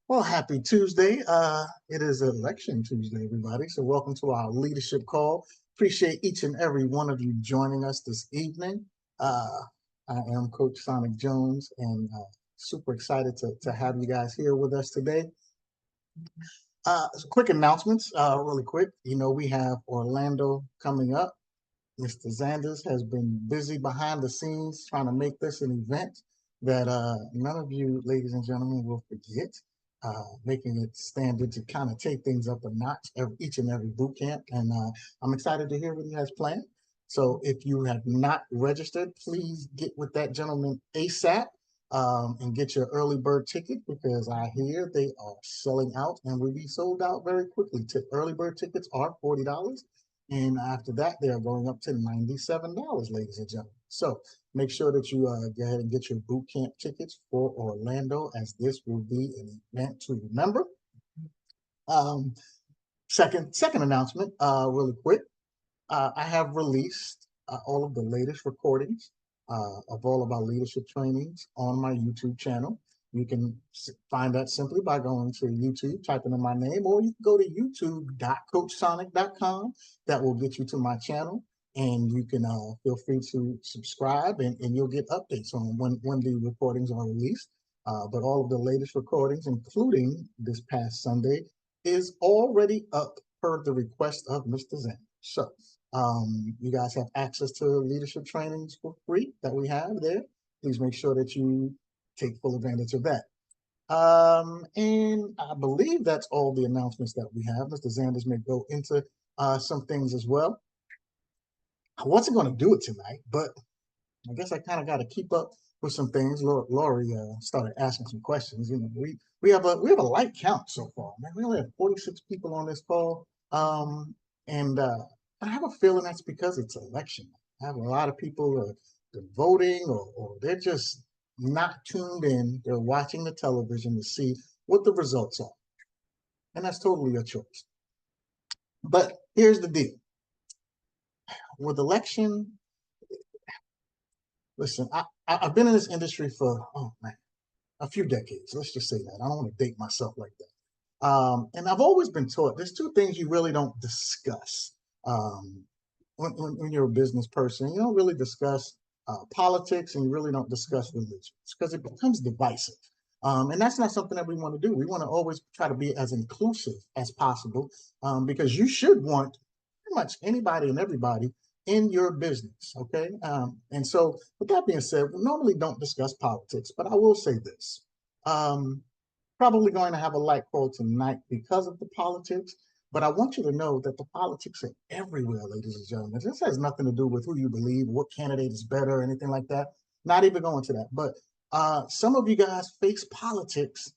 Well, happy Tuesday. It is Election Tuesday, everybody. So, welcome to our leadership call. Appreciate each and every one of you joining us this evening. Uh, I am Coach Sonic Jones and super excited to have you guys here with us today. Quick announcements, really quick. We have Orlando coming up. Mr. Zanders has been busy behind the scenes trying to make this an event that none of you, ladies and gentlemen, will forget, making it standard to kind of take things up a notch each and every boot camp. And I'm excited to hear what he has planned. So if you have not registered, please get with that gentleman ASAP and get your early bird ticket because I hear they are selling out and will be sold out very quickly. Early bird tickets are $40. And after that, they are going up to $97, ladies and gentlemen. So make sure that you go ahead and get your boot camp tickets for Orlando, as this will be an event to remember. Um, second announcement, really quick. I have released all of the latest recordings of all of our leadership trainings on my YouTube channel. You can find that simply by going to YouTube, typing in my name, or you can go to youtube.coachsonic.com. That will get you to my channel, and you can feel free to subscribe, and you'll get updates on when the recordings are released. But all of the latest recordings, including this past Sunday, is already up per the request of Mr. Zen. So you guys have access to leadership trainings for free that we have there. Please make sure that you take full advantage of that. And I believe that's all the announcements that we have. Mr. Zanders may go into some things as well. I wasn't going to do it tonight, but I guess I kind of got to keep up with some things. Lori started asking some questions. We have a light count so far. Man, we only have 46 people on this call, and I have a feeling that's because it's election. I have a lot of people they're voting or they're just not tuned in. They're watching the television to see what the results are, and that's totally your choice. But here's the deal: with election, listen, I've been in this industry for a few decades. Let's just say that. I don't want to date myself like that. And I've always been taught there's two things you really don't discuss um, when you're a business person. You don't really discuss politics, and you really don't discuss religion because it becomes divisive. And that's not something that we want to do. We want to always try to be as inclusive as possible because you should want pretty much anybody and everybody in your business. Okay. And so, with that being said, we normally don't discuss politics, but I will say this. Um, Probably going to have a light call tonight because of the politics. But I want you to know that the politics are everywhere, ladies and gentlemen. This has nothing to do with who you believe, what candidate is better, or anything like that. Not even going to that. But some of you guys face politics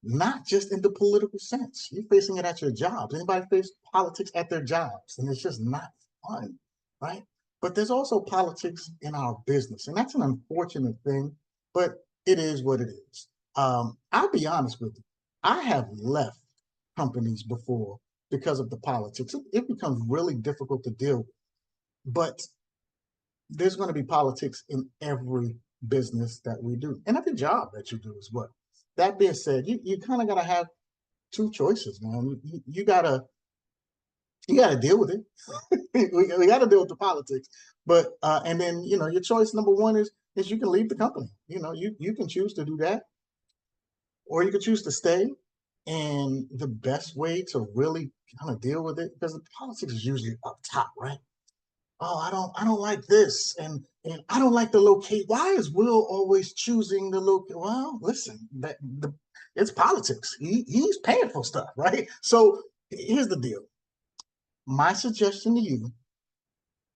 not just in the political sense. You're facing it at your jobs. Anybody face politics at their jobs, and it's just not fun, right? But there's also politics in our business, and that's an unfortunate thing, but it is what it is. I'll be honest with you. I have left companies before because of the politics. It becomes really difficult to deal with. But there's going to be politics in every business that we do and every job that you do as well. That being said, you kind of got to have two choices, man. You gotta deal with it. we got to deal with the politics, but and then your choice number one is you can leave the company. You can choose to do that, or you can choose to stay. And the best way to really kind of deal with it, because the politics is usually up top, right? Oh, I don't like this, and I don't like the locate. Why is Will always choosing the locate? Well, listen, it's politics. He's paying for stuff, right? So here's the deal. My suggestion to you: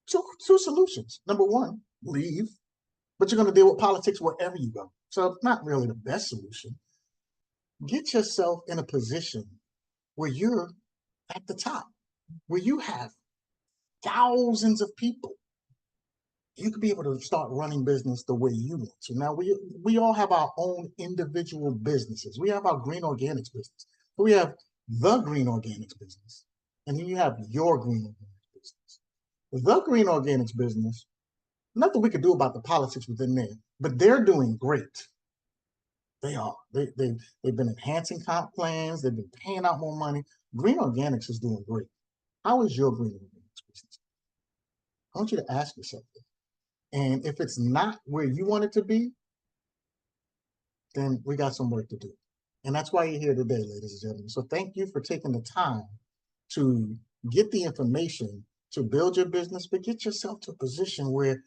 two solutions. Number one, leave, but you're going to deal with politics wherever you go. So it's not really the best solution. Get yourself in a position where you're at the top, where you have thousands of people. You could be able to start running business the way you want to. Now we all have our own individual businesses. We have our green organics business. We have the green organics business, and then you have your green organics business. The green organics business, nothing we could do about the politics within there, but they're doing great. They are. They've been enhancing comp plans. They've been paying out more money. Green Organics is doing great. How is your Green Organics business? I want you to ask yourself that. And if it's not where you want it to be, then we got some work to do. And that's why you're here today, ladies and gentlemen. So thank you for taking the time to get the information to build your business, but get yourself to a position where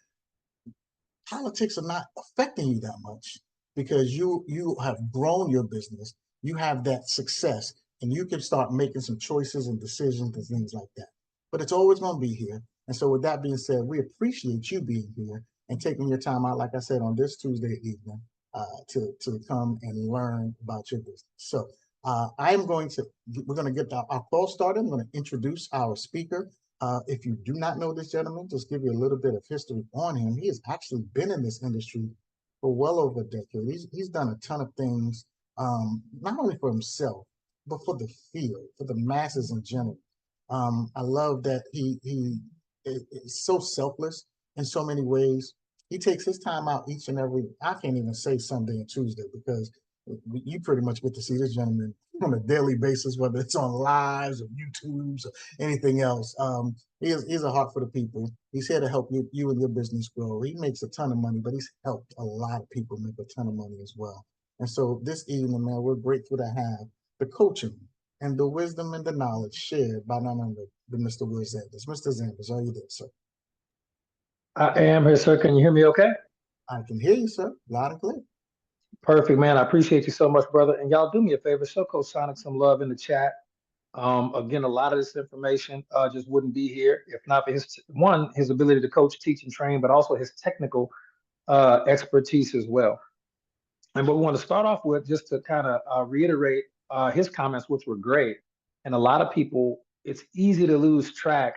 politics are not affecting you that much because you have grown your business, you have that success, and you can start making some choices and decisions and things like that. But it's always going to be here. And so, with that being said, we appreciate you being here and taking your time out, like I said, on this Tuesday evening to come and learn about your business. So, we're going to get our call started. I'm going to introduce our speaker. If you do not know this gentleman, just give you a little bit of history on him. He has actually been in this industry for well over a decade. He's done a ton of things, not only for himself, but for the field, for the masses in general. I love that he is so selfless in so many ways. He takes his time out each and every, I can't even say Sunday and Tuesday because you pretty much get to see this gentleman on a daily basis, whether it's on lives or YouTubes or anything else. He's a heart for the people. He's here to help you and your business grow. He makes a ton of money, but he's helped a lot of people make a ton of money as well. And so this evening, man, we're grateful to have the coaching and the wisdom and the knowledge shared by none other than Mr. Will Zanders. Mr. Zanders, are you there, sir? I am here, sir. Can you hear me okay? I can hear you, sir, loud and clear. Perfect, man. I appreciate you so much, brother. And y'all do me a favor, show Coach Sonic some love in the chat. Again, a lot of this information just wouldn't be here if not for his ability to coach, teach, and train, but also his technical expertise as well. And what we want to start off with, just to kind of reiterate his comments, which were great. And a lot of people, it's easy to lose track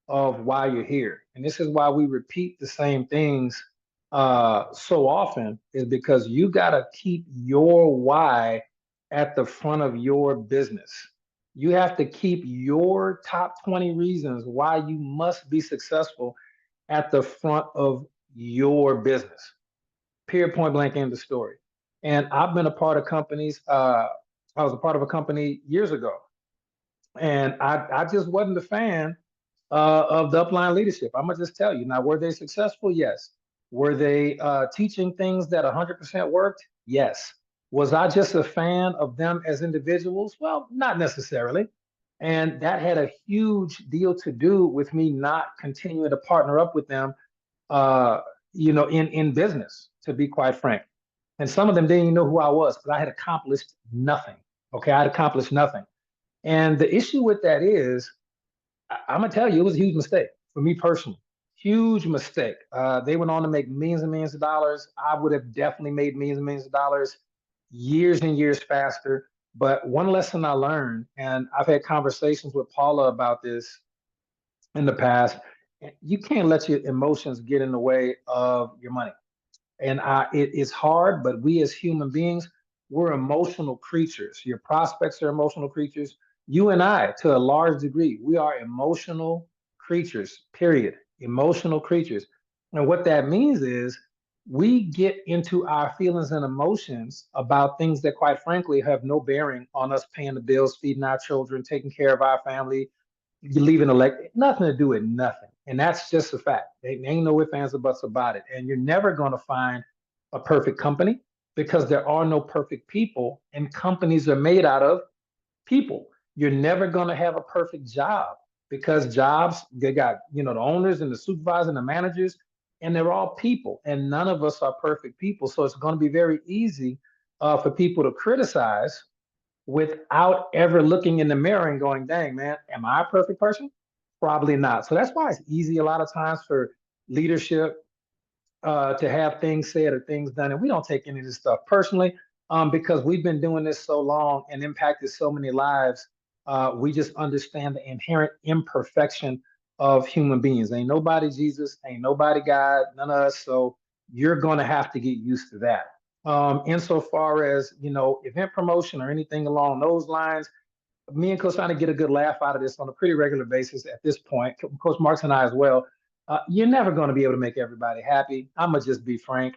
of why you're here. And this is why we repeat the same things so often, is because you got to keep your why at the front of your business. You have to keep your top 20 reasons why you must be successful at the front of your business. Period, point blank, end of story. And I've been a part of companies. I was a part of a company years ago, and I just wasn't a fan of the upline leadership. I'm gonna just tell you. Now, were they successful? Yes. Were they teaching things that 100% worked? Yes. Was I just a fan of them as individuals? Well, not necessarily. And that had a huge deal to do with me not continuing to partner up with them, uh, in business, to be quite frank. And some of them didn't even know who I was, but I had accomplished nothing. Okay, I had accomplished nothing. And the issue with that is, I'm gonna tell you, it was a huge mistake for me personally. Huge mistake. They went on to make millions and millions of dollars. I would have definitely made millions and millions of dollars years and years faster. But one lesson I learned, and I've had conversations with Paula about this in the past, you can't let your emotions get in the way of your money. And it is hard, but we as human beings, we're emotional creatures. Your prospects are emotional creatures. You and I, to a large degree, we are emotional creatures, period. Emotional creatures. And what that means is we get into our feelings and emotions about things that, quite frankly, have no bearing on us paying the bills, feeding our children, taking care of our family, you leaving nothing to do with nothing. And that's just a fact. There ain't no ifs, ands, or buts about it. And you're never going to find a perfect company because there are no perfect people, and companies are made out of people. You're never going to have a perfect job because jobs, they got, the owners and the supervisors and the managers, and they're all people. And none of us are perfect people. So it's going to be very easy for people to criticize without ever looking in the mirror and going, dang, man, am I a perfect person? Probably not. So that's why it's easy a lot of times for leadership to have things said or things done. And we don't take any of this stuff personally because we've been doing this so long and impacted so many lives. We just understand the inherent imperfection of human beings. Ain't nobody Jesus, ain't nobody God, none of us. So you're going to have to get used to that. Insofar as, event promotion or anything along those lines, me and Coach trying to get a good laugh out of this on a pretty regular basis at this point. Coach Marks and I as well. You're never going to be able to make everybody happy. I'm gonna just be frank.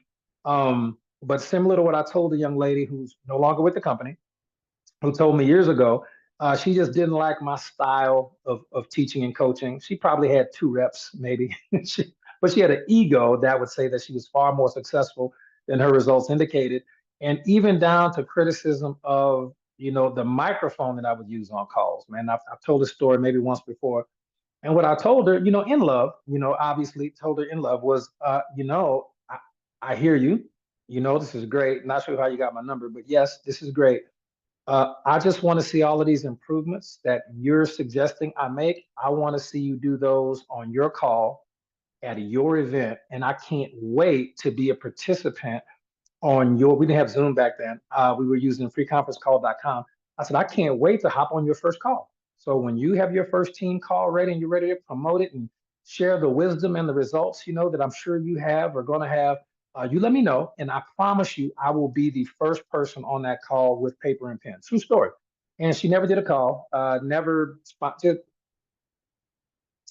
But similar to what I told the young lady who's no longer with the company, who told me years ago, she just didn't like my style of teaching and coaching. She probably had two reps, maybe, but she had an ego that would say that she was far more successful than her results indicated. And even down to criticism of, the microphone that I would use on calls. Man, I've told this story maybe once before. And what I told her, in love, obviously told her in love was, I hear you. This is great. Not sure how you got my number, but yes, this is great. I just want to see all of these improvements that you're suggesting I make. I want to see you do those on your call at your event. And I can't wait to be a participant on we didn't have Zoom back then. We were using freeconferencecall.com. I said, I can't wait to hop on your first call. So when you have your first team call ready and you're ready to promote it and share the wisdom and the results, that I'm sure you have or going to have, you let me know. And I promise you, I will be the first person on that call with paper and pen. True story. And she never did a call, never sponsored.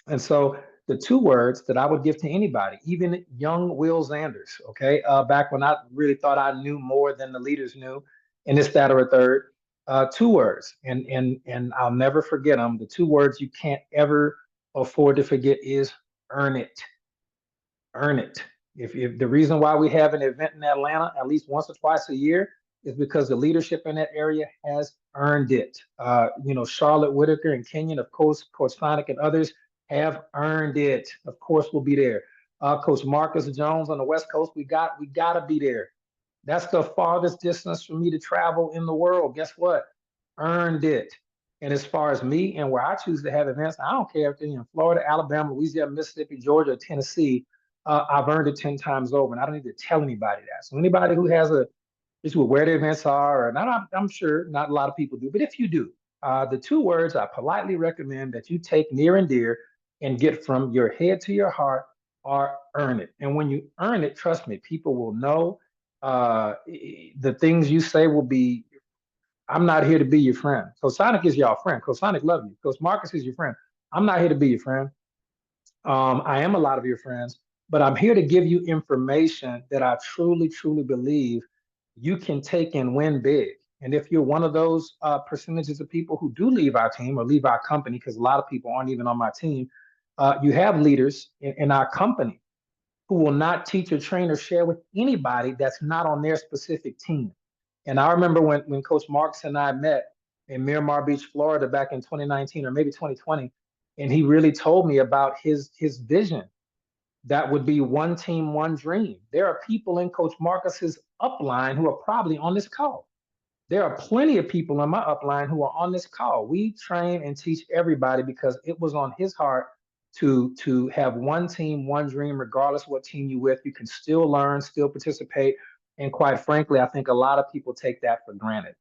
And so the two words that I would give to anybody, even young Will Zanders, okay, back when I really thought I knew more than the leaders knew, and this, that, or a third, two words, and I'll never forget them. The two words you can't ever afford to forget is earn it. Earn it. If the reason why we have an event in Atlanta at least once or twice a year is because the leadership in that area has earned it. Charlotte Whitaker and Kenyon, of course, Coach Sonic and others have earned it. Of course, we'll be there. Coach Marcus Jones on the West Coast, we gotta be there. That's the farthest distance for me to travel in the world. Guess what? Earned it. And as far as me and where I choose to have events, I don't care if they're in Florida, Alabama, Louisiana, Mississippi, Georgia, or Tennessee. I've earned it 10 times over, and I don't need to tell anybody that. So anybody who has issue with where the events are, or not, I'm sure not a lot of people do, but if you do, the two words I politely recommend that you take near and dear and get from your head to your heart are earn it. And when you earn it, trust me, people will know. The things you say will be, I'm not here to be your friend. Coach Sonic is your friend. Coach Sonic love you. Coach Marcus is your friend. I'm not here to be your friend. I am a lot of your friends, but I'm here to give you information that I truly, truly believe you can take and win big. And if you're one of those percentages of people who do leave our team or leave our company, because a lot of people aren't even on my team, you have leaders in our company who will not teach or train or share with anybody that's not on their specific team. And I remember when Coach Marks and I met in Miramar Beach, Florida back in 2019 or maybe 2020, and he really told me about his vision. That would be one team, one dream. There are people in Coach Marcus's upline who are probably on this call. There are plenty of people on my upline who are on this call. We train and teach everybody because it was on his heart to have one team, one dream, regardless what team you with. You can still learn, still participate. And quite frankly, I think a lot of people take that for granted.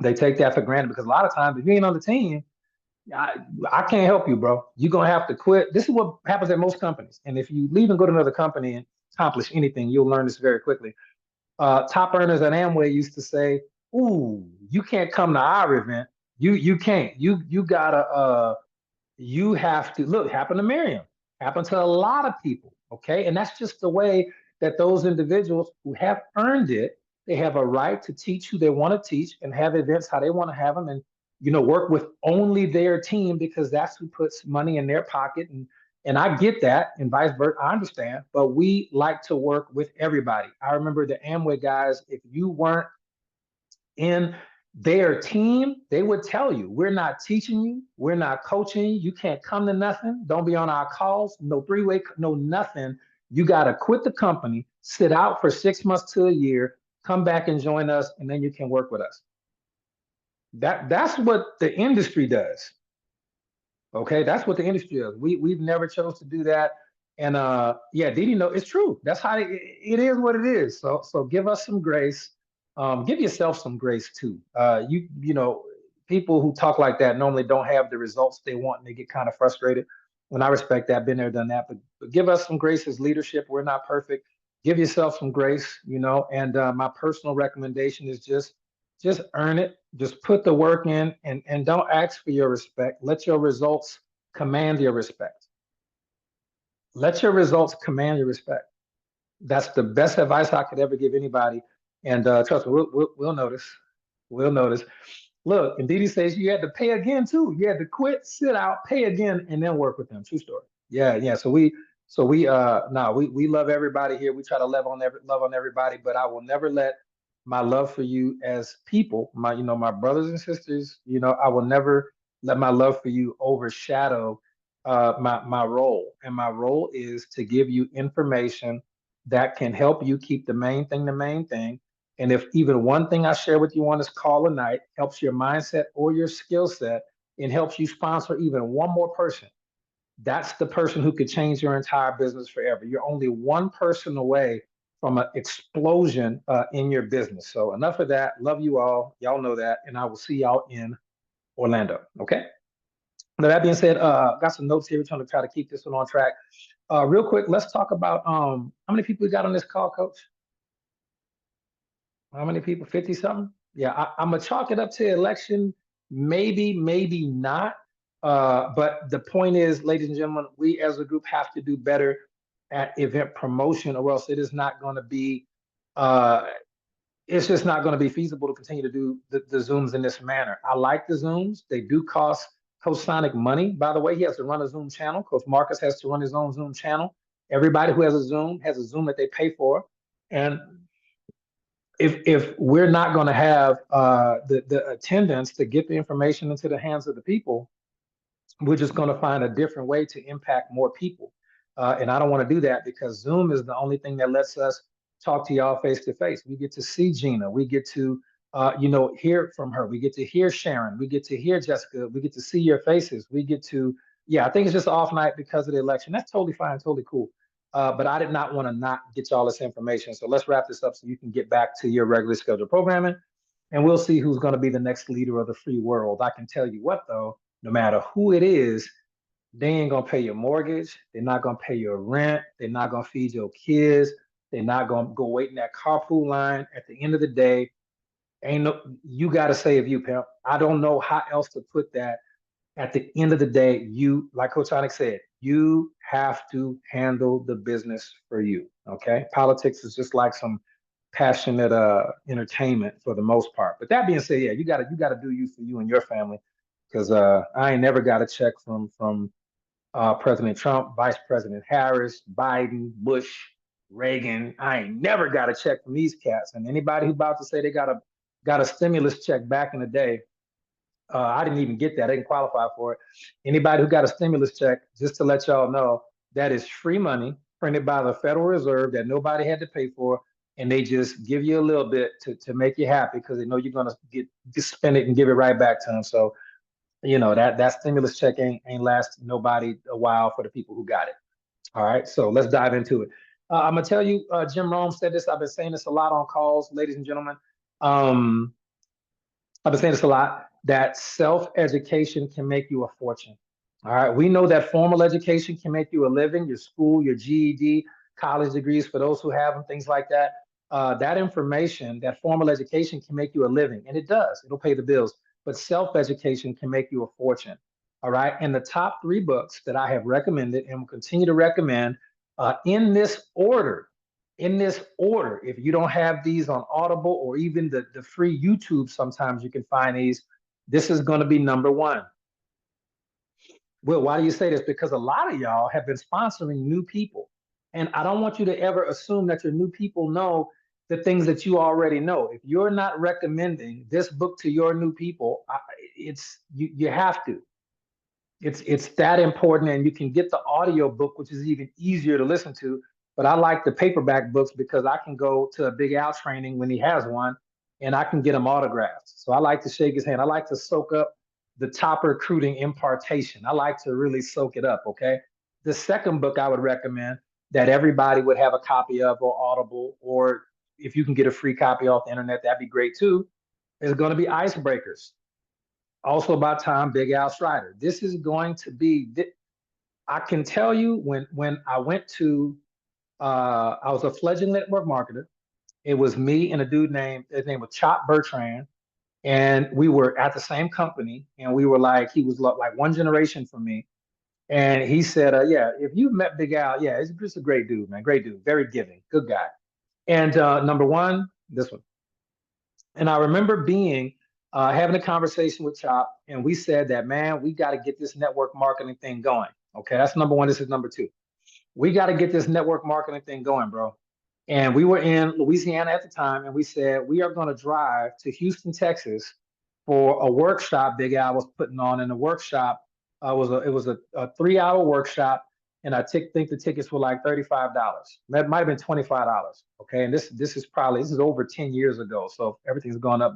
They take that for granted because a lot of times if you ain't on the team, I can't help you, bro. You're going to have to quit. This is what happens at most companies. And if you leave and go to another company and accomplish anything, you'll learn this very quickly. Top earners at Amway used to say, "Ooh, you can't come to our event. You can't. You gotta. You have to look." Happened to Miriam. Happened to a lot of people. Okay, and that's just the way that those individuals who have earned it, they have a right to teach who they want to teach and have events how they want to have them, and work with only their team because that's who puts money in their pocket. And I get that, and vice versa. I understand, but we like to work with everybody. I remember the Amway guys, if you weren't in their team, they would tell you, we're not teaching you, we're not coaching you, you can't come to nothing, don't be on our calls, no three-way, no nothing. You got to quit the company, sit out for 6 months to a year, come back and join us, and then you can work with us. That's what the industry does. Okay, that's what the industry does. We've never chose to do that. And yeah, Didi, no, it's true. That's how it is what it is. So give us some grace. Give yourself some grace too. People who talk like that normally don't have the results they want and they get kind of frustrated. When I respect that, been there, done that. But give us some grace as leadership. We're not perfect. Give yourself some grace, and my personal recommendation is just earn it. Just put the work in and don't ask for your respect. Let your results command your respect. Let your results command your respect. That's the best advice I could ever give anybody. And trust me, we'll notice. We'll notice. Look, and Didi says you had to pay again too. You had to quit, sit out, pay again, and then work with them. True story. Yeah, yeah. So we love everybody here. We try to love on everybody, but I will never let my love for you as people, my brothers and sisters, I will never let my love for you overshadow my role. And my role is to give you information that can help you keep the main thing. And if even one thing I share with you on this call tonight helps your mindset or your skill set and helps you sponsor even one more person, that's the person who could change your entire business forever. You're only one person away from an explosion in your business. So enough of that. Love you all. Y'all know that. And I will see y'all in Orlando. Okay. Now, that being said, got some notes here. We're trying to try to keep this one on track. Real quick, let's talk about how many people we got on this call, Coach? How many people? 50 something? Yeah, I'm gonna chalk it up to election. Maybe, maybe not. But the point is, ladies and gentlemen, we as a group have to do better at event promotion, or else it is not going to be. It's just not going to be feasible to continue to do the Zooms in this manner. I like the Zooms. They do cost Coach Sonic money. By the way, he has to run a Zoom channel. Coach Marcus has to run his own Zoom channel. Everybody who has a Zoom that they pay for. And if we're not going to have the attendance to get the information into the hands of the people, we're just going to find a different way to impact more people. And I don't want to do that because Zoom is the only thing that lets us talk to y'all face to face. We get to see Gina. We get to, hear from her. We get to hear Sharon. We get to hear Jessica. We get to see your faces. We get to, I think it's just off night because of the election. That's totally fine, totally cool. But I did not want to not get y'all this information. So let's wrap this up so you can get back to your regularly scheduled programming. And we'll see who's going to be the next leader of the free world. I can tell you what, though, no matter who it is, they ain't gonna pay your mortgage. They're not gonna pay your rent. They're not gonna feed your kids. They're not gonna go wait in that carpool line. At the end of the day, you gotta save you, pimp. I don't know how else to put that. At the end of the day, you, like Coach Sonic said, you have to handle the business for you. Okay. Politics is just like some passionate entertainment for the most part. But that being said, yeah, you gotta do you for you and your family. Because I ain't never got a check from President Trump, Vice President Harris, Biden, Bush, Reagan. I ain't never got a check from these cats. And anybody who's about to say they got a stimulus check back in the day, I didn't even get that. I didn't qualify for it. Anybody who got a stimulus check, just to let y'all know, that is free money printed by the Federal Reserve that nobody had to pay for. And they just give you a little bit to make you happy because they know you're going to spend it and give it right back to them. So, that stimulus check ain't last nobody a while for the people who got it. All right, so let's dive into it. I'm gonna tell you, Jim Rome said this. I've been saying this a lot on calls, ladies and gentlemen. I've been saying this a lot, that self-education can make you a fortune. All right, we know that formal education can make you a living, your school, your GED, college degrees for those who have them, things like that. That information, that formal education can make you a living, and it does. It'll pay the bills. But self-education can make you a fortune. All right, and the top 3 books that I have recommended and will continue to recommend in this order, if you don't have these on Audible or even the free YouTube, sometimes you can find these. This is going to be number 1. Well, why do you say this? Because a lot of y'all have been sponsoring new people. And I don't want you to ever assume that your new people know the things that you already know. If you're not recommending this book to your new people, you have to. It's that important, and you can get the audio book, which is even easier to listen to. But I like the paperback books because I can go to a Big Al training when he has one, and I can get him autographed. So I like to shake his hand. I like to soak up the top recruiting impartation. I like to really soak it up, okay? The second book I would recommend that everybody would have a copy of, or Audible, or if you can get a free copy off the internet, that'd be great too, is going to be Icebreakers. Also by Tom Big Al Strider. This is going to be, I can tell you when I went to, I was a fledgling network marketer. It was me and a dude his name was Chop Bertrand. And we were at the same company, and we were like, he was like one generation from me. And he said, yeah, if you've met Big Al, yeah, he's just a great dude, man. Great dude, very giving, good guy. And number one, this one. And I remember being having a conversation with Chop, and we said that, man, we got to get this network marketing thing going. Okay, that's number one. This is number two. We got to get this network marketing thing going, bro. And we were in Louisiana at the time, and we said we are going to drive to Houston, Texas, for a workshop Big Al was putting on. And the workshop it was a 3 hour workshop, and I think the tickets were like $35. That might have been $25. Okay, and this is over 10 years ago, so everything's gone up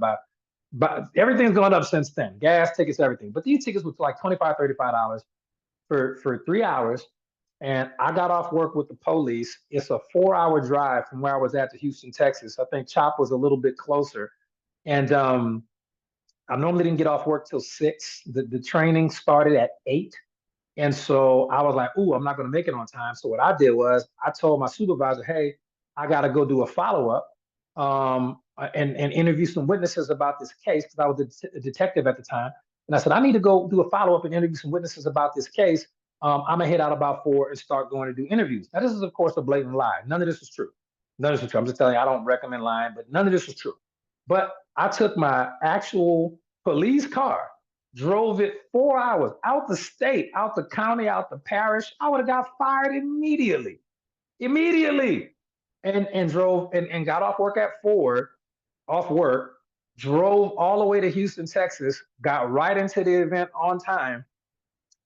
but everything's gone up since then. Gas tickets, everything. But these tickets were like $25, $35 for 3 hours. And I got off work with the police. It's a 4 hour drive from where I was at to Houston, Texas. I think Chop was a little bit closer. And I normally didn't get off work till 6. The training started at 8. And so I was like, ooh, I'm not going to make it on time. So what I did was I told my supervisor, hey, I got to go do a follow-up and interview some witnesses about this case, because I was a detective at the time. And I said, I need to go do a follow-up and interview some witnesses about this case. I'm going to head out about 4 and start going to do interviews. Now, this is, of course, a blatant lie. None of this is true. None of this is true. I'm just telling you, I don't recommend lying, but none of this is true. But I took my actual police car, drove it 4 hours out the state, out the county, out the parish. I would have got fired immediately, and drove and got off work at 4, off work, drove all the way to Houston, Texas, got right into the event on time.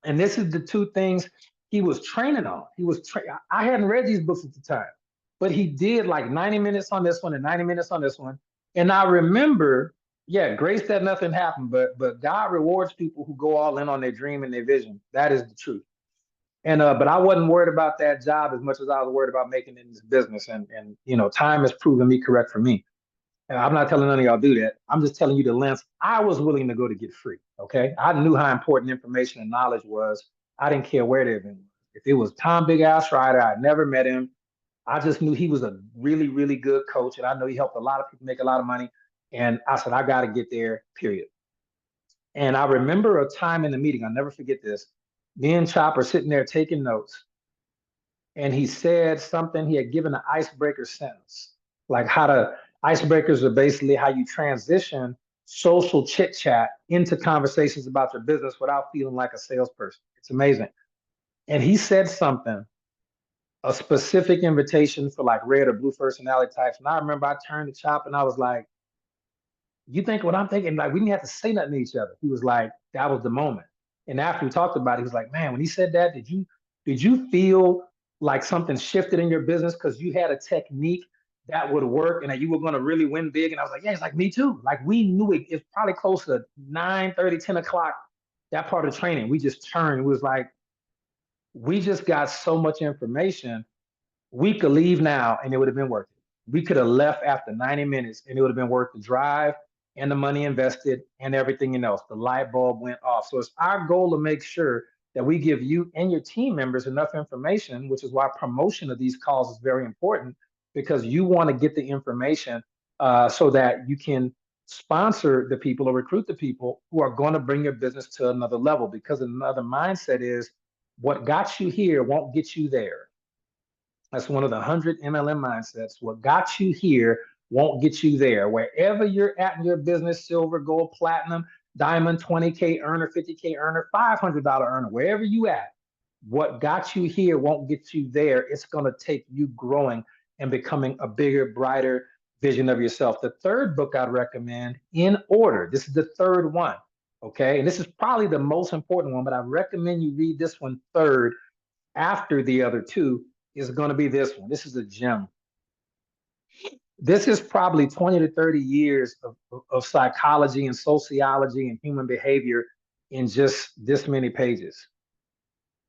And this is the two things he was training on. I hadn't read these books at the time, but he did like 90 minutes on this one and 90 minutes on this one. And I remember, yeah, Grace said nothing happened, but God rewards people who go all in on their dream and their vision. That is the truth. And but I wasn't worried about that job as much as I was worried about making it in this business. And time has proven me correct for me. And I'm not telling none of y'all do that. I'm just telling you the lengths I was willing to go to get free. Okay. I knew how important information and knowledge was. I didn't care where the event was. If it was Tom Big Al Schreider, I'd never met him. I just knew he was a really, really good coach. And I know he helped a lot of people make a lot of money. And I said, I got to get there, period. And I remember a time in the meeting, I'll never forget this. Me and Chopper sitting there taking notes. And he said something, he had given an icebreaker sentence, like icebreakers are basically how you transition social chit chat into conversations about your business without feeling like a salesperson. It's amazing. And he said something, a specific invitation for like red or blue personality types. And I remember I turned to Chop and I was like, you think what I'm thinking? Like, we didn't have to say nothing to each other. He was like, that was the moment. And after we talked about it, he was like, man, when he said that, did you feel like something shifted in your business because you had a technique that would work and that you were going to really win big? And I was like, yeah, it's like me too. Like, we knew it. It's probably close to 9:30, 10 o'clock, that part of the training. We just turned. It was like, we just got so much information. We could leave now and it would have been worth it. We could have left after 90 minutes and it would have been worth the drive and the money invested and everything else. The light bulb went off. So it's our goal to make sure that we give you and your team members enough information, which is why promotion of these calls is very important, because you want to get the information so that you can sponsor the people or recruit the people who are going to bring your business to another level. Because another mindset is what got you here won't get you there. That's one of the 100 MLM mindsets. What got you here won't get you there. Wherever you're at in your business, silver, gold, platinum, diamond, 20K earner, 50K earner, $500 earner, wherever you at, what got you here won't get you there. It's going to take you growing and becoming a bigger, brighter vision of yourself. The third book I'd recommend, In Order. This is the third one, okay? And this is probably the most important one, but I recommend you read this one third after the other two, is going to be this one. This is a gem. This is probably 20 to 30 years of psychology and sociology and human behavior in just this many pages.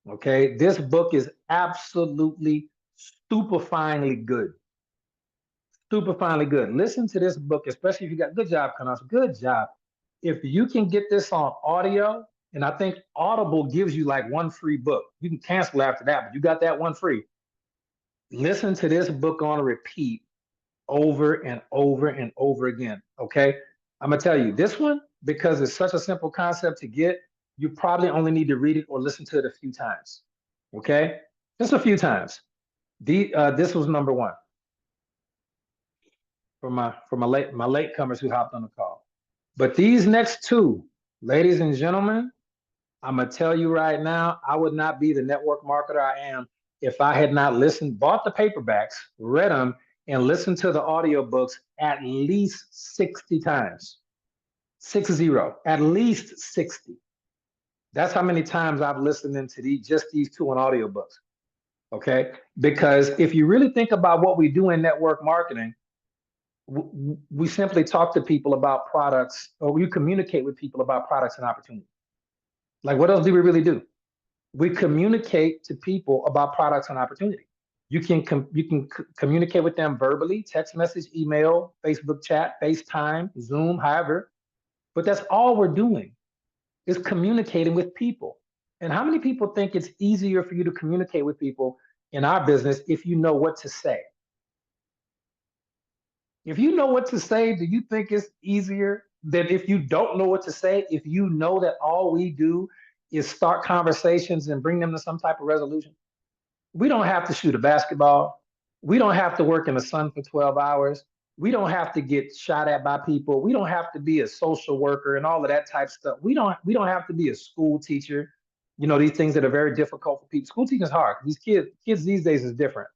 Okay, this book is absolutely stupefyingly good. Stupefyingly good. Listen to this book, especially if you got, good job, Kanas, good job. If you can get this on audio, and I think Audible gives you like one free book. You can cancel after that, but you got that one free. Listen to this book on repeat over and over and over again. Okay. I'm going to tell you this one, because it's such a simple concept to get. you probably only need to read it or listen to it a few times. Okay, just a few times. This was number one for my latecomers who hopped on the call. But these next two, ladies and gentlemen, I'm gonna tell you right now, I would not be the network marketer I am if I had not listened, bought the paperbacks, read them, and listened to the audiobooks at least 60 times. 60, at least 60. That's how many times I've listened into just these two on audiobooks. Okay. Because if you really think about what we do in network marketing, we simply talk to people about products, or we communicate with people about products and opportunities. Like, what else do we really do? We communicate to people about products and opportunity. You can communicate with them verbally, text message, email, Facebook chat, FaceTime, Zoom, however. But that's all we're doing is communicating with people. And how many people think it's easier for you to communicate with people in our business if you know what to say? If you know what to say, do you think it's easier than if you don't know what to say? If you know that all we do is start conversations and bring them to some type of resolution? We don't have to shoot a basketball. We don't have to work in the sun for 12 hours. We don't have to get shot at by people. We don't have to be a social worker and all of that type of stuff. We don't have to be a school teacher. You know, these things that are very difficult for people. School teaching is hard. These kids these days is different.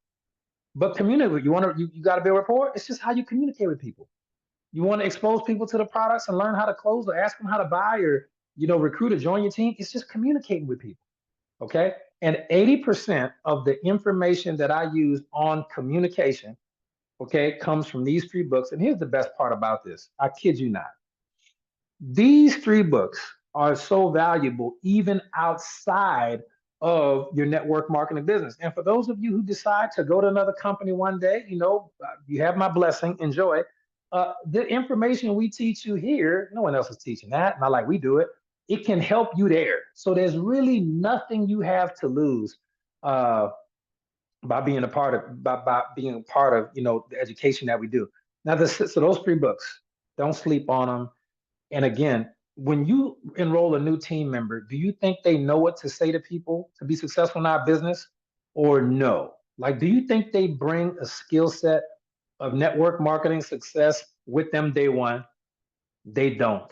But communicate. You got to build rapport. It's just how you communicate with people. You want to expose people to the products and learn how to close or ask them how to buy or, recruit or join your team. It's just communicating with people. Okay. And 80% of the information that I use on communication, okay, comes from these three books. And here's the best part about this. I kid you not. These three books are so valuable even outside of your network marketing business. And for those of you who decide to go to another company one day, you have my blessing, enjoy. The information we teach you here, no one else is teaching that, not like we do it. It can help you there. So there's really nothing you have to lose by being a part of the education that we do. Now, so those three books, don't sleep on them. And again, when you enroll a new team member, do you think they know what to say to people to be successful in our business, or no? Like, do you think they bring a skill set of network marketing success with them day one? They don't.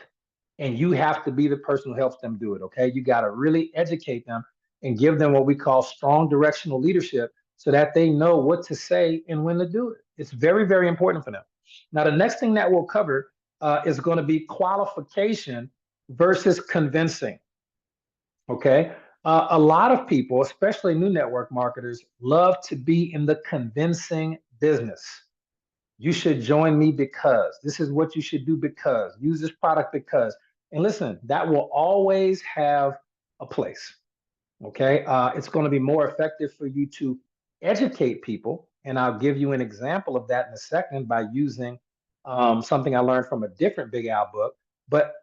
And you have to be the person who helps them do it. Okay. You got to really educate them and give them what we call strong directional leadership so that they know what to say and when to do it. It's very, very important for them. Now, the next thing that we'll cover is going to be qualification versus convincing. Okay. A lot of people, especially new network marketers, love to be in the convincing business. You should join me because this is what you should do, because use this product because. And listen, that will always have a place. Okay. It's going to be more effective for you to educate people. And I'll give you an example of that in a second by using something I learned from a different Big Al book. But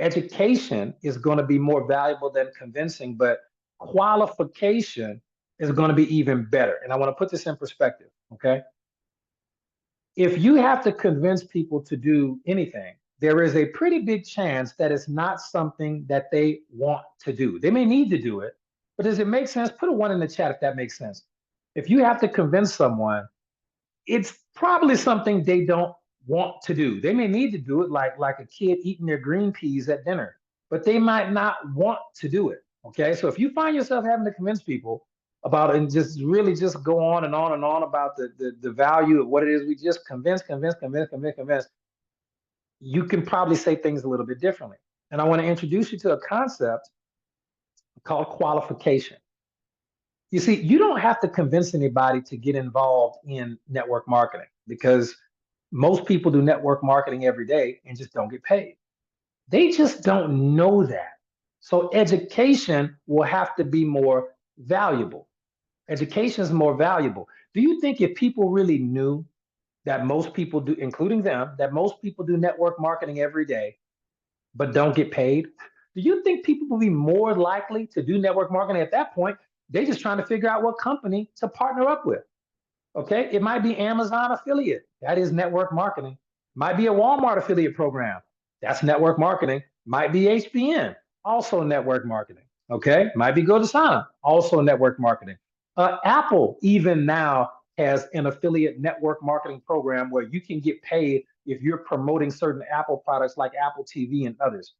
education is going to be more valuable than convincing, but qualification is going to be even better. And I want to put this in perspective. Okay. If you have to convince people to do anything, there is a pretty big chance that it's not something that they want to do. They may need to do it, but does it make sense? Put a 1 in the chat if that makes sense. If you have to convince someone, it's probably something they don't want to do. They may need to do it like a kid eating their green peas at dinner, but they might not want to do it. Okay. So if you find yourself having to convince people about it and just really just go on and on and on about the value of what it is, we just convince, you can probably say things a little bit differently. And I want to introduce you to a concept called qualification. You see, you don't have to convince anybody to get involved in network marketing because most people do network marketing every day and just don't get paid. They just don't know that. So education will have to be more valuable. Education is more valuable. Do you think if people really knew that most people do, including them, that most people do network marketing every day, but don't get paid? Do you think people will be more likely to do network marketing at that point? They're just trying to figure out what company to partner up with. Okay. It might be Amazon affiliate. That is network marketing. Might be a Walmart affiliate program. That's network marketing. Might be HBN. also network marketing. Okay, might be Go to Sana, also network marketing. Apple even now has an affiliate network marketing program where you can get paid if you're promoting certain Apple products like Apple TV and others.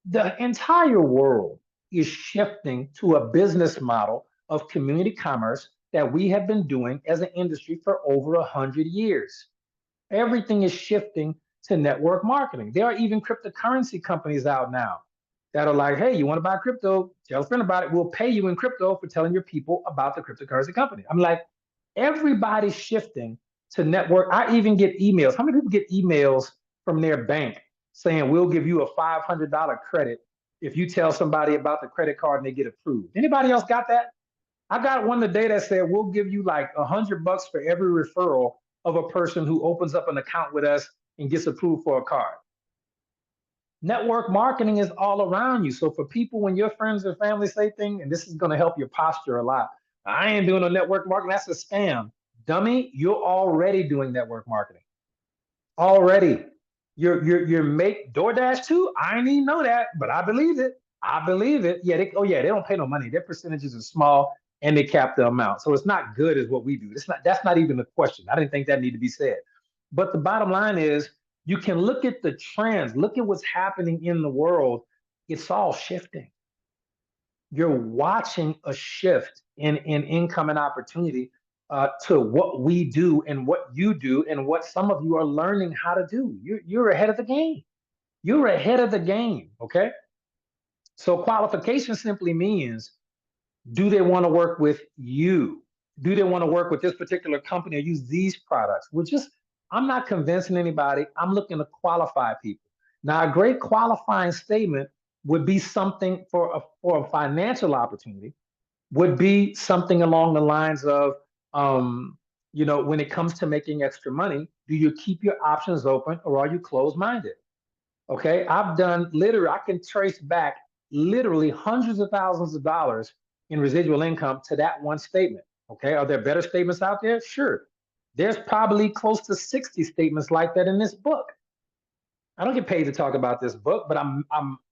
The entire world is shifting to a business model of community commerce that we have been doing as an industry for over 100 years. Everything is shifting to network marketing. There are even cryptocurrency companies out now that are like, hey, you want to buy crypto? Tell a friend about it. We'll pay you in crypto for telling your people about the cryptocurrency company. I'm like, everybody's shifting to network. I even get emails. How many people get emails from their bank saying, we'll give you a $500 credit if you tell somebody about the credit card and they get approved? Anybody else got that? I got one today that said we'll give you like $100 for every referral of a person who opens up an account with us and gets approved for a card. Network marketing is all around you. So for people, when your friends or family say things, and this is going to help your posture a lot. I ain't doing no network marketing. That's a scam. Dummy, you're already doing network marketing. Already. You're make DoorDash too. I didn't even know that, but I believe it. I believe it. Yeah, they don't pay no money. Their percentages are small and they cap the amount. So it's not good as what we do. That's not even the question. I didn't think that needed to be said. But the bottom line is you can look at the trends, look at what's happening in the world. It's all shifting. You're watching a shift in income and opportunity to what we do and what you do and what some of you are learning how to do. You're ahead of the game. You're ahead of the game. Okay. So qualification simply means, do they want to work with you? Do they want to work with this particular company or use these products? I'm not convincing anybody. I'm looking to qualify people. Now, a great qualifying statement would be something for a financial opportunity, would be something along the lines of, when it comes to making extra money, do you keep your options open or are you closed-minded? Okay, I can trace back literally hundreds of thousands of dollars in residual income to that one statement. Okay, are there better statements out there? Sure. There's probably close to 60 statements like that in this book. I don't get paid to talk about this book, but I'm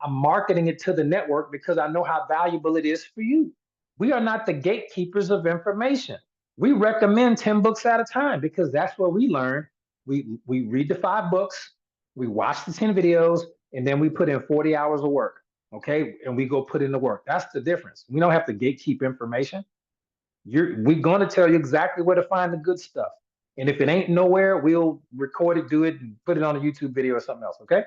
marketing it to the network because I know how valuable it is for you. We are not the gatekeepers of information. We recommend 10 books at a time because that's what we learn. We read the 5 books, we watch the 10 videos, and then we put in 40 hours of work. Okay, and we go put in the work. That's the difference. We don't have to gatekeep information. We're going to tell you exactly where to find the good stuff. And if it ain't nowhere, we'll record it, do it, and put it on a YouTube video or something else. Okay.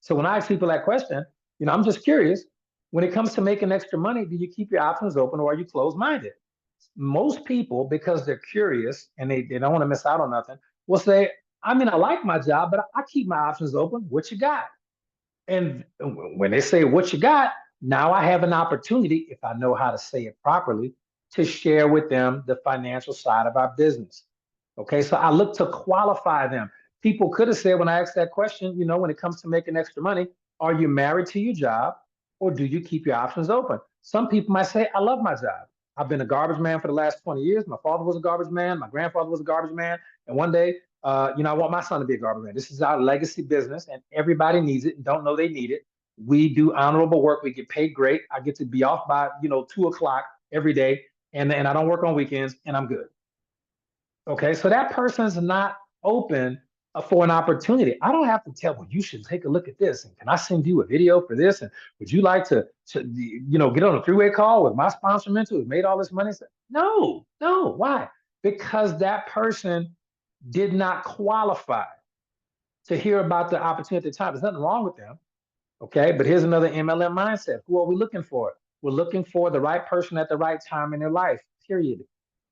So when I ask people that question, I'm just curious. When it comes to making extra money, do you keep your options open or are you closed-minded? Most people, because they're curious and they don't want to miss out on nothing, will say, I like my job, but I keep my options open. What you got? And when they say what you got, now I have an opportunity, if I know how to say it properly, to share with them the financial side of our business. Okay, so I look to qualify them. People could have said when I asked that question, when it comes to making extra money, are you married to your job or do you keep your options open? Some people might say, I love my job. I've been a garbage man for the last 20 years. My father was a garbage man. My grandfather was a garbage man. And one day, I want my son to be a garbage man. This is our legacy business and everybody needs it and don't know they need it. We do honorable work. We get paid great. I get to be off by, 2:00 every day. And I don't work on weekends and I'm good. Okay, so that person's not open for an opportunity. I don't have to tell, well, you should take a look at this. And can I send you a video for this? And would you like to get on a 3-way call with my sponsor mentor who's made all this money? No. Why? Because that person did not qualify to hear about the opportunity at the time. There's nothing wrong with them. Okay, but here's another MLM mindset. Who are we looking for? We're looking for the right person at the right time in their life, period.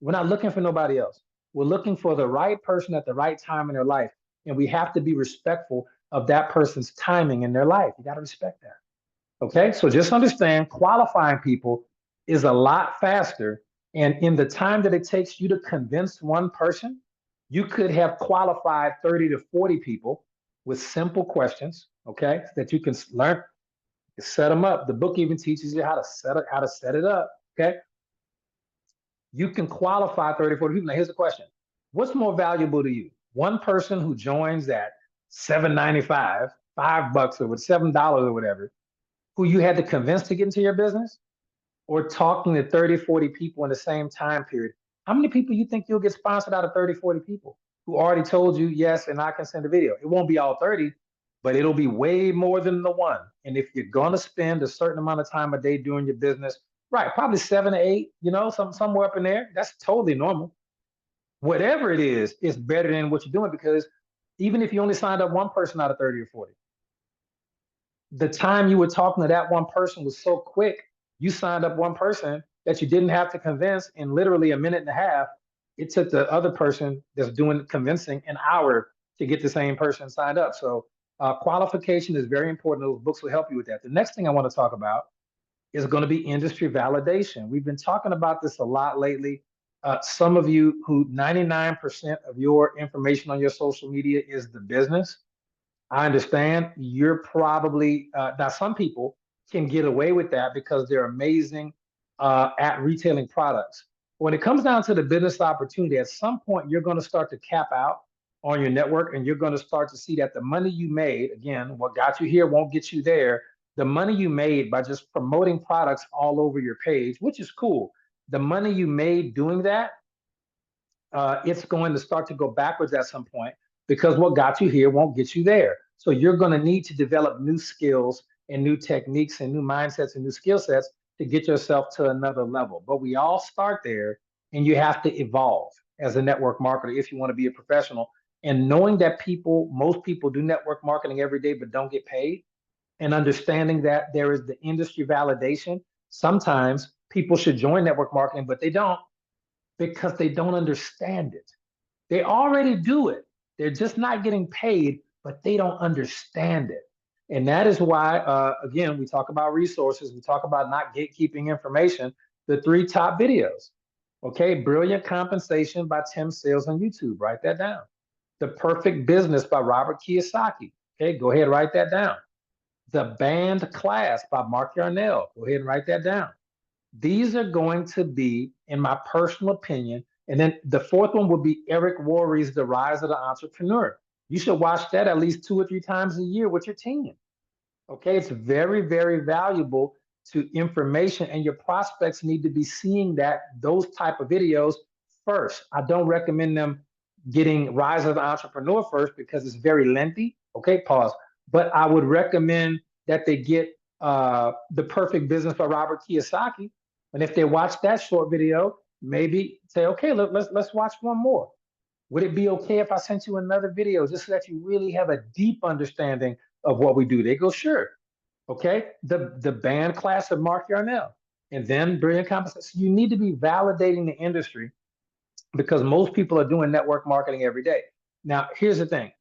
We're not looking for nobody else. We're looking for the right person at the right time in their life. And we have to be respectful of that person's timing in their life. You got to respect that. Okay, so just understand qualifying people is a lot faster. And in the time that it takes you to convince one person, you could have qualified 30 to 40 people with simple questions, okay, that you can learn, set them up. The book even teaches you how to set it up, okay? You can qualify 30, 40 people. Now, here's the question. What's more valuable to you? One person who joins at $7.95, $5 or $7 or whatever, who you had to convince to get into your business, or talking to 30, 40 people in the same time period? How many people you think you'll get sponsored out of 30, 40 people who already told you yes and I can send a video? It won't be all 30, but it'll be way more than the one. And if you're gonna spend a certain amount of time a day doing your business, right, probably 7 to 8, somewhere up in there, that's totally normal. Whatever it is, it's better than what you're doing, because even if you only signed up one person out of 30 or 40, the time you were talking to that one person was so quick, you signed up one person that you didn't have to convince in literally a minute and a half. It took the other person that's doing convincing an hour to get the same person signed up. So qualification is very important. Those books will help you with that. The next thing I want to talk about is going to be industry validation. We've been talking about this a lot lately. Some of you who 99% of your information on your social media is the business. I understand you're probably, now some people can get away with that because they're amazing at retailing products. When it comes down to the business opportunity, at some point you're going to start to cap out on your network, and you're going to start to see that the money you made, again, what got you here won't get you there. The money you made by just promoting products all over your page, which is cool. The money you made doing that, it's going to start to go backwards at some point, because what got you here won't get you there. So you're going to need to develop new skills and new techniques and new mindsets and new skill sets to get yourself to another level. But we all start there, and you have to evolve as a network marketer if you want to be a professional. And knowing that most people do network marketing every day but don't get paid, and understanding that there is the industry validation. Sometimes people should join network marketing, but they don't, because they don't understand it. They already do it. They're just not getting paid, but they don't understand it. And that is why, again, we talk about resources. We talk about not gatekeeping information. The 3 top videos, okay? Brilliant Compensation by Tim Sales on YouTube. Write that down. The Perfect Business by Robert Kiyosaki. Okay, go ahead and write that down. The Banned Class by Mark Yarnell. Go ahead and write that down. These are going to be, in my personal opinion, and then the 4th one will be Eric Worre's The Rise of the Entrepreneur. You should watch that at least 2 or 3 times a year with your team. Okay, it's very, very valuable to information, and your prospects need to be seeing those type of videos first. I don't recommend them getting Rise of the Entrepreneur first because it's very lengthy. Okay, pause. But I would recommend that they get The Perfect Business by Robert Kiyosaki. And if they watch that short video, maybe say, okay, let's watch one more. Would it be okay if I sent you another video just so that you really have a deep understanding of what we do? They go, sure. Okay, the Banned Class of Mark Yarnell, and then Brilliant Compensation. You need to be validating the industry, because most people are doing network marketing every day. Now, here's the thing.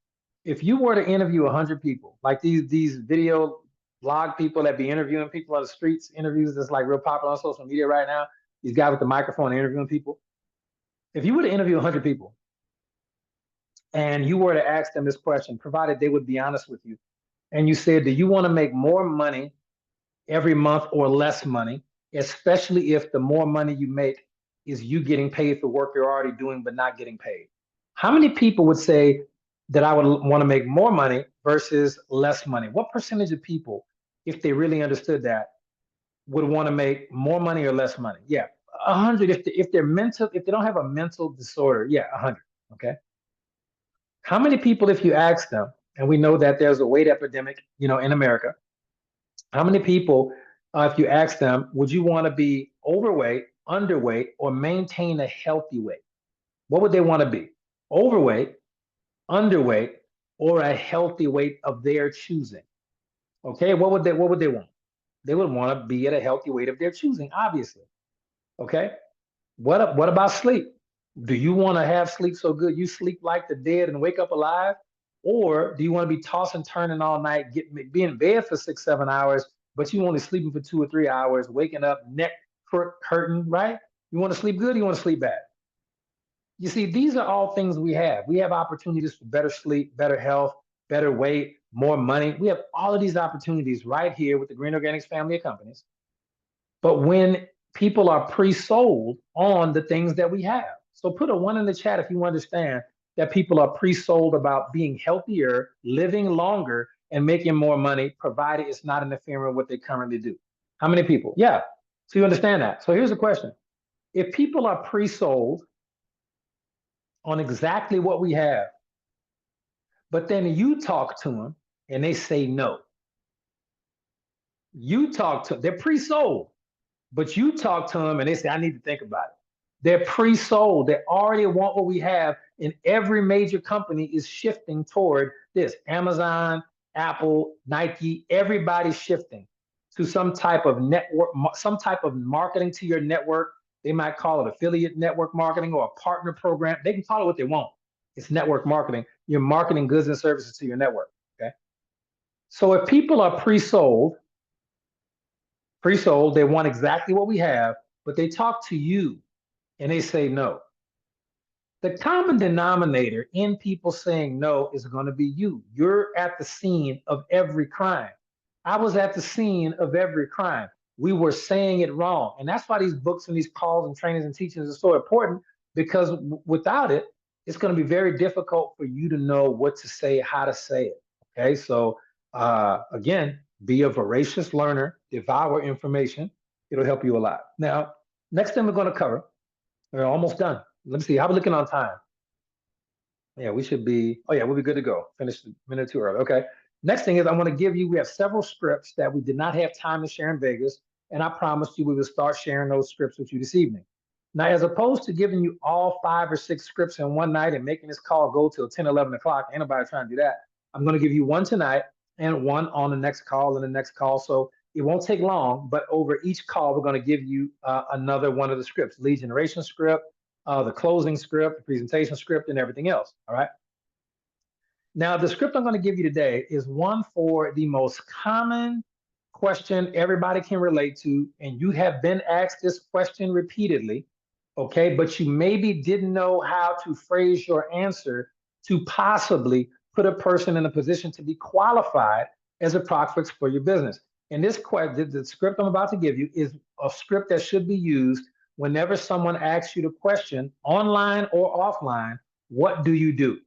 If you were to interview 100 people, like these video blog people that be interviewing people on the streets, interviews that's like real popular on social media right now, these guys with the microphone interviewing people. If you were to interview 100 people and you were to ask them this question, provided they would be honest with you, and you said, do you want to make more money every month or less money, especially if the more money you make is you getting paid for work you're already doing but not getting paid? How many people would say that I would want to make more money versus less money? What percentage of people, if they really understood that, would want to make more money or less money? Yeah, 100. If they're mental, if they don't have a mental disorder, yeah, 100. Okay. How many people, if you ask them, and we know that there's a weight epidemic, in America, how many people, if you ask them, would you want to be overweight, underweight, or maintain a healthy weight? What would they want to be? Overweight, underweight, or a healthy weight of their choosing? Okay, what would they want? They would want to be at a healthy weight of their choosing, obviously. Okay, what about sleep? Do you want to have sleep so good you sleep like the dead and wake up alive? Or do you want to be tossing, turning all night, be in bed for 6, 7 hours, but you only sleeping for 2 or 3 hours, waking up, neck hurting, right? You want to sleep good, you want to sleep bad? You see, these are all things we have. We have opportunities for better sleep, better health, better weight, more money. We have all of these opportunities right here with the Green Organics family of companies. But when people are pre-sold on the things that we have. So put a 1 in the chat if you understand that people are pre-sold about being healthier, living longer, and making more money, provided it's not interfering with what they currently do. How many people? Yeah. So you understand that. So here's the question. If people are pre-sold on exactly what we have, but then you talk to them and they say no. You talk to them, they're pre-sold, but you talk to them and they say, I need to think about it. They're pre-sold. They already want what we have, and every major company is shifting toward this. Amazon, Apple, Nike, everybody's shifting to some type of network, some type of marketing to your network. They might call it affiliate network marketing or a partner program. They can call it what they want. It's network marketing. You're marketing goods and services to your network. Okay. So if people are pre-sold, they want exactly what we have, but they talk to you and they say no. The common denominator in people saying no is going to be you. You're at the scene of every crime. I was at the scene of every crime. We were saying it wrong. And that's why these books and these calls and trainings and teachings are so important, because without it, it's going to be very difficult for you to know what to say, how to say it. Okay. So again, be a voracious learner, devour information. It'll help you a lot. Now, next thing we're going to cover, we're almost done. Let me see. How are we looking on time? Yeah, we should be. Oh, yeah, we'll be good to go. Finished a minute too early. Okay. Next thing is I want to give you, we have several scripts that we did not have time to share in Vegas. And I promised you we would start sharing those scripts with you this evening. Now, as opposed to giving you all 5 or 6 scripts in one night and making this call go till 10, 11 o'clock, ain't nobody trying to do that. I'm going to give you one tonight and one on the next call and the next call. So it won't take long, but over each call, we're going to give you another one of the scripts, lead generation script, the closing script, the presentation script, and everything else. All right. Now, the script I'm going to give you today is one for the most common question everybody can relate to, and you have been asked this question repeatedly, okay, but you maybe didn't know how to phrase your answer to possibly put a person in a position to be qualified as a prospect for your business. And this the script I'm about to give you is a script that should be used whenever someone asks you the question, online or offline, what do you do?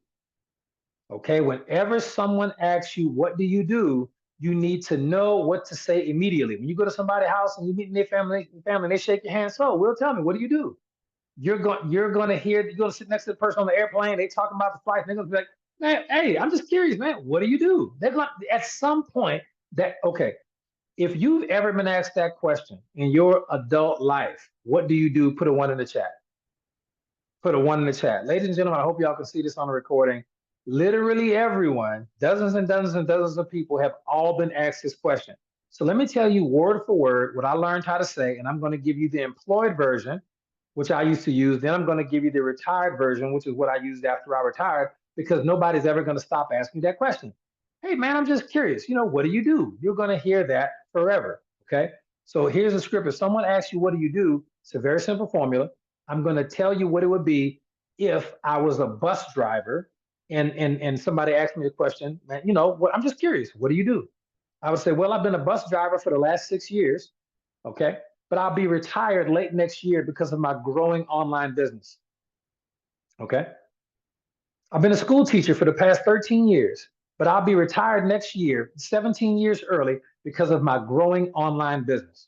Okay, whenever someone asks you, what do you do? You need to know what to say immediately. When you go to somebody's house and you meet their family, and they shake your hand, so Will, tell me, what do you do? You're going to hear, you're going to sit next to the person on the airplane, they talking about the flight, and they're going to be like, man, hey, I'm just curious, man, what do you do? They're going to, at some point, okay, if you've ever been asked that question in your adult life, what do you do? Put a 1 in the chat. Put a 1 in the chat. Ladies and gentlemen, I hope y'all can see this on the recording. Literally everyone, dozens and dozens and dozens of people have all been asked this question. So let me tell you word for word what I learned how to say, and I'm going to give you the employed version, which I used to use. Then I'm going to give you the retired version, which is what I used after I retired, because nobody's ever going to stop asking that question. Hey, man, I'm just curious. What do you do? You're going to hear that forever. Okay. So here's a script. If someone asks you, what do you do? It's a very simple formula. I'm going to tell you what it would be if I was a bus driver and somebody asked me a question, man, what, I'm just curious. What do you do? I would say, well, I've been a bus driver for the last 6 years. Okay. But I'll be retired late next year because of my growing online business. Okay. I've been a school teacher for the past 13 years, but I'll be retired next year, 17 years early, because of my growing online business.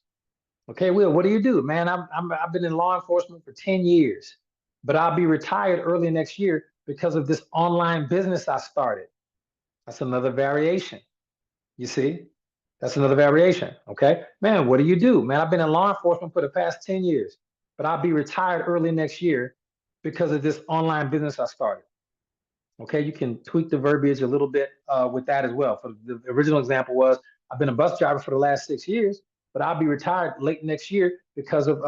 Okay, Will, what do you do? Man, I've been in law enforcement for 10 years, but I'll be retired early next year because of this online business I started. That's another variation. You see? That's another variation. Okay. Man, what do you do? Man, I've been in law enforcement for the past 10 years, but I'll be retired early next year because of this online business I started. Okay. You can tweak the verbiage a little bit with that as well. For the original example was, I've been a bus driver for the last 6 years, but I'll be retired late next year because of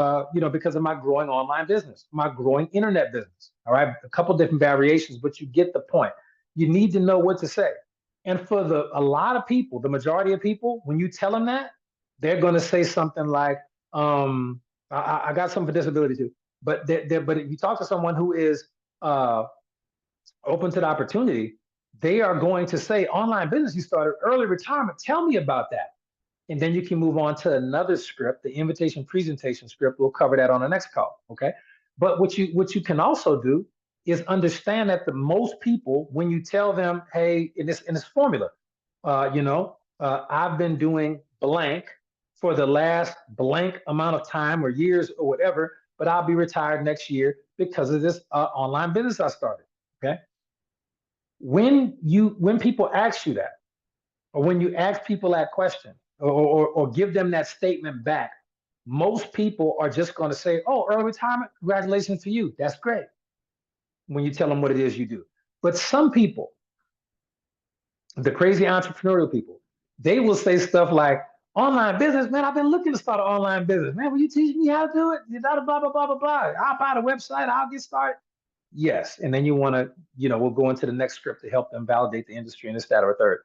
because of my growing online business, my growing internet business. All right. A couple different variations, but you get the point. You need to know what to say. And for a lot of people, the majority of people, when you tell them that, they're going to say something like, I got something for disability too. But but if you talk to someone who is open to the opportunity, they are going to say, online business you started, early retirement, tell me about that. And then you can move on to another script, the invitation presentation script. We'll cover that on the next call, okay? But what you can also do is understand that the most people, when you tell them, hey, in this formula, I've been doing blank for the last blank amount of time or years or whatever, but I'll be retired next year because of this online business I started. Okay. When people ask you that, or when you ask people that question, or give them that statement back, most people are just going to say, "Oh, early retirement, congratulations to you. That's great." When you tell them what it is you do. But some people, the crazy entrepreneurial people, they will say stuff like, online business, man, I've been looking to start an online business. Man, will you teach me how to do it? Blah, blah, blah, blah, blah, blah. I'll buy the website, I'll get started. Yes. And then you want to, we'll go into the next script to help them validate the industry and this, that, or a third.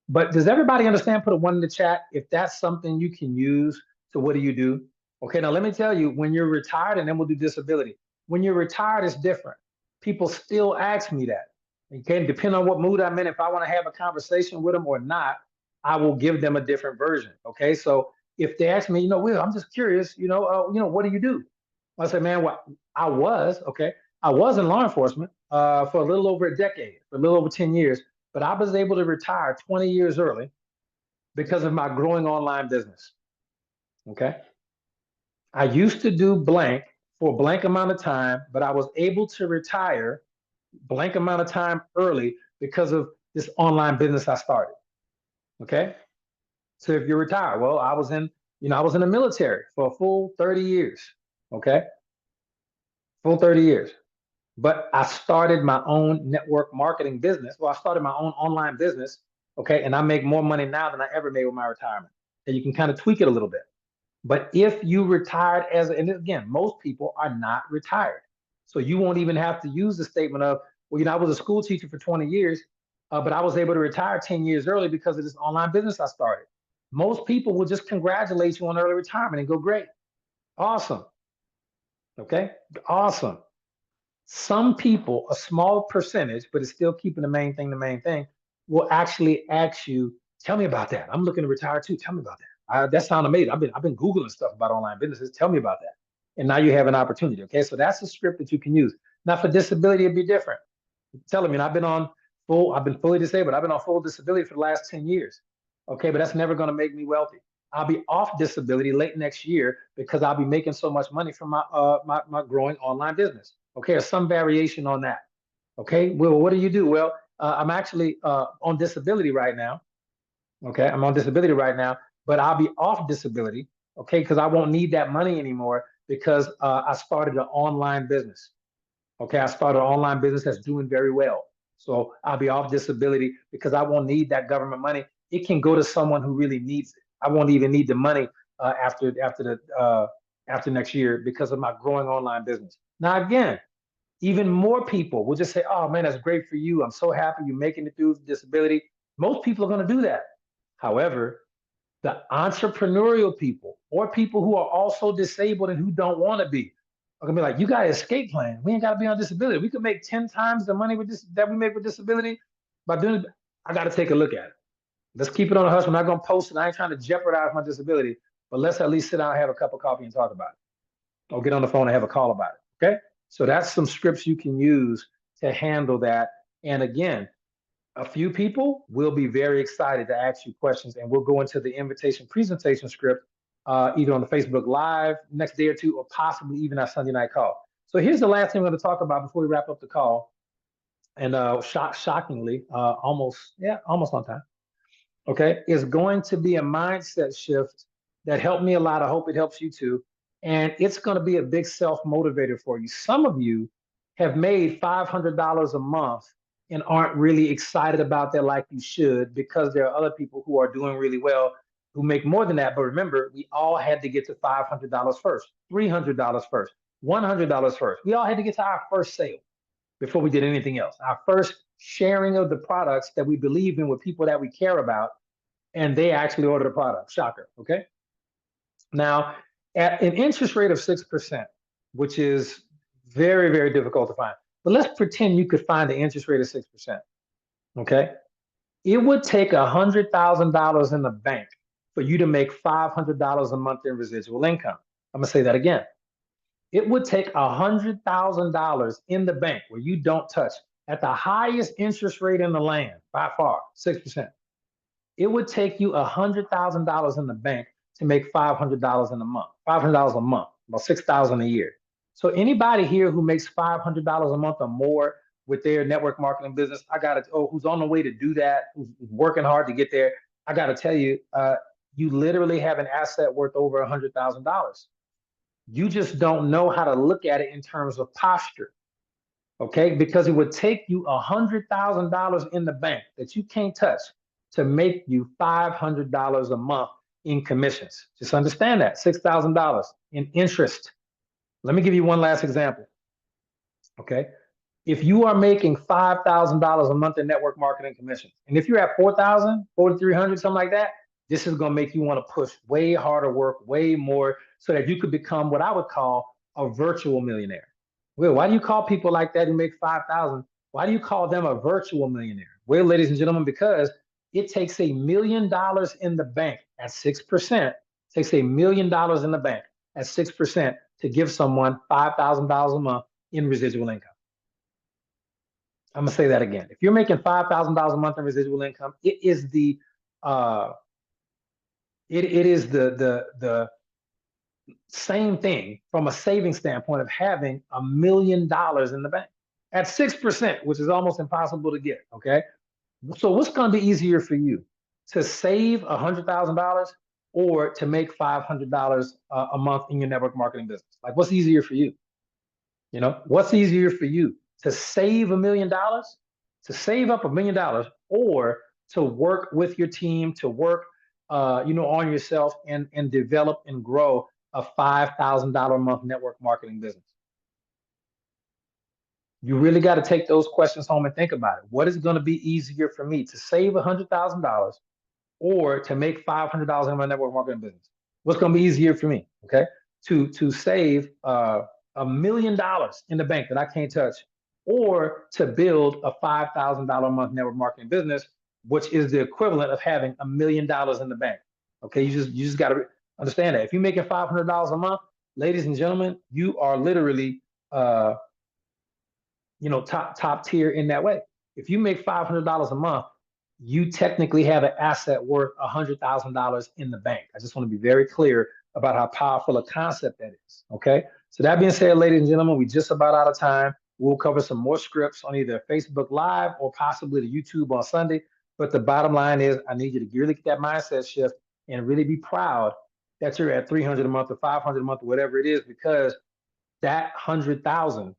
But does everybody understand? Put a one in the chat. If that's something you can use, so what do you do? Okay, now let me tell you, when you're retired, and then we'll do disability. When you're retired, it's different. People still ask me that. Okay, depending on what mood I'm in, if I want to have a conversation with them or not, I will give them a different version. Okay, so if they ask me, Will, I'm just curious, what do you do? I say, man, what I was, okay, I was in law enforcement for a little over a decade, for a little over 10 years, but I was able to retire 20 years early because of my growing online business. Okay. I used to do blank for a blank amount of time, but I was able to retire blank amount of time early because of this online business I started. Okay. So if you're retired, well, I was in the military for a full 30 years. Okay. Full 30 years. But I started my own network marketing business. Well, I started my own online business. Okay. And I make more money now than I ever made with my retirement. And you can kind of tweak it a little bit. But if you retired and again, most people are not retired. So you won't even have to use the statement of, well, I was a school teacher for 20 years, but I was able to retire 10 years early because of this online business I started. Most people will just congratulate you on early retirement and go, great. Awesome. Okay. Awesome. Some people, a small percentage, but it's still keeping the main thing, will actually ask you, tell me about that. I'm looking to retire too. Tell me about that. That sounds amazing. I've been Googling stuff about online businesses. Tell me about that. And now you have an opportunity. Okay. So that's a script that you can use. Now for disability, it'd be different. Tell me, I've been fully disabled. I've been on full disability for the last 10 years. Okay. But that's never going to make me wealthy. I'll be off disability late next year because I'll be making so much money from my growing online business. Okay, or some variation on that. Okay, well, what do you do? Well, I'm actually on disability right now. Okay, I'm on disability right now, but I'll be off disability. Okay, because I won't need that money anymore because I started an online business. Okay, I started an online business that's doing very well. So I'll be off disability because I won't need that government money. It can go to someone who really needs it. I won't even need the money after next year because of my growing online business. Now, again, even more people will just say, oh man, that's great for you. I'm so happy you're making it through disability. Most people are going to do that. However, the entrepreneurial people or people who are also disabled and who don't want to be are going to be like, you got an escape plan. We ain't got to be on disability. We could make 10 times the money that we make with disability by doing it. I got to take a look at it. Let's keep it on the hush. I'm not going to post it. I ain't trying to jeopardize my disability, but let's at least sit down and have a cup of coffee and talk about it. Or get on the phone and have a call about it. Okay. So that's some scripts you can use to handle that. And again, a few people will be very excited to ask you questions, and we'll go into the invitation presentation script either on the Facebook Live next day or two, or possibly even our Sunday night call. So here's the last thing we're going to talk about before we wrap up the call. And shockingly, almost on time. Okay, is going to be a mindset shift that helped me a lot. I hope it helps you too. And it's going to be a big self-motivator for you. Some of you have made $500 a month and aren't really excited about that like you should, because there are other people who are doing really well who make more than that. But remember, we all had to get to $500 first, $300 first, $100 first. We all had to get to our first sale before we did anything else. Our first sharing of the products that we believe in with people that we care about, and they actually order the product. Shocker. Okay. Now, at an interest rate of 6%, which is very, very difficult to find, but let's pretend you could find the interest rate of 6%. Okay. It would take $100,000 in the bank for you to make $500 a month in residual income. I'm going to say that again. It would take $100,000 in the bank where you don't touch, at the highest interest rate in the land by far, 6%. It would take you $100,000 in the bank to make $500 in a month, $500 a month, about $6,000 a year. So anybody here who makes $500 a month or more with their network marketing business, I got to, who's on the way to do that, who's working hard to get there, I got to tell you, you literally have an asset worth over $100,000. You just don't know how to look at it in terms of posture, okay? Because it would take you $100,000 in the bank that you can't touch to make you $500 a month in commissions. Just understand that, $6,000 in interest. Let me give you one last example, okay? If you are making $5,000 a month in network marketing commissions, and if you're at 4,000, 4,300, something like that, this is going to make you want to push way harder work, way more, so that you could become what I would call a virtual millionaire. Well, why do you call people like that who make 5,000? Why do you call them a virtual millionaire? Well, ladies and gentlemen, because it takes $1 million in the bank at 6%, takes $1 million in the bank at 6% to give someone $5,000 a month in residual income. I'm gonna say that again. If you're making $5,000 a month in residual income, it is the same thing from a saving standpoint of having $1 million in the bank at 6%, which is almost impossible to get. Okay, so what's going to be easier for you, to save $100,000 or to make $500 a month in your network marketing business? Like, what's easier for you? You know, what's easier for you, to save $1 million, to save up $1 million, or to work with your team, to work, on yourself and develop and grow a $5,000 a month network marketing business? You really got to take those questions home and think about it. What is going to be easier for me, to save $100,000 or to make $500 in my network marketing business? What's going to be easier for me? Okay, to save $1 million in the bank that I can't touch, or to build a $5,000 a month network marketing business, which is the equivalent of having $1 million in the bank. Okay, you just got to understand that. If you're making $500 a month, ladies and gentlemen, you are literally top tier in that way. If you make $500 a month, you technically have an asset worth $100,000 in the bank. I just want to be very clear about how powerful a concept that is. Okay, so that being said, ladies and gentlemen, we're just about out of time. We'll cover some more scripts on either Facebook Live or possibly the YouTube on Sunday. But the bottom line is, I need you to really get that mindset shift and really be proud that you're at 300 a month or 500 a month or whatever it is, because that 100,000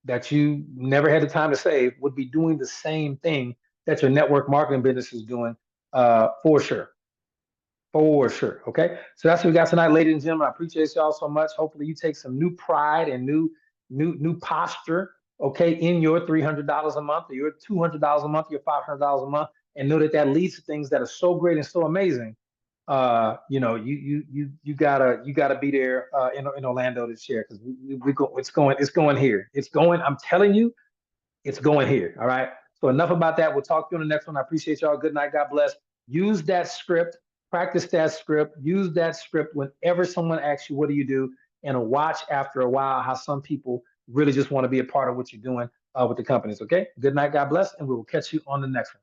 that you never had the time to save would be doing the same thing that your network marketing business is doing, for sure. For sure. Okay. So that's what we got tonight, ladies and gentlemen. I appreciate y'all so much. Hopefully you take some new pride and new posture, okay, in your $300 a month, or your $200 a month, your $500 a month, and know that leads to things that are so great and so amazing. You gotta be there in Orlando this year, because it's going here. I'm telling you, it's going here. All right. So enough about that. We'll talk to you on the next one. I appreciate y'all. Good night. God bless. Use that script. Practice that script. Use that script whenever someone asks you, what do you do? And watch after a while how some people really just want to be a part of what you're doing with the companies. Okay. Good night. God bless. And we will catch you on the next one.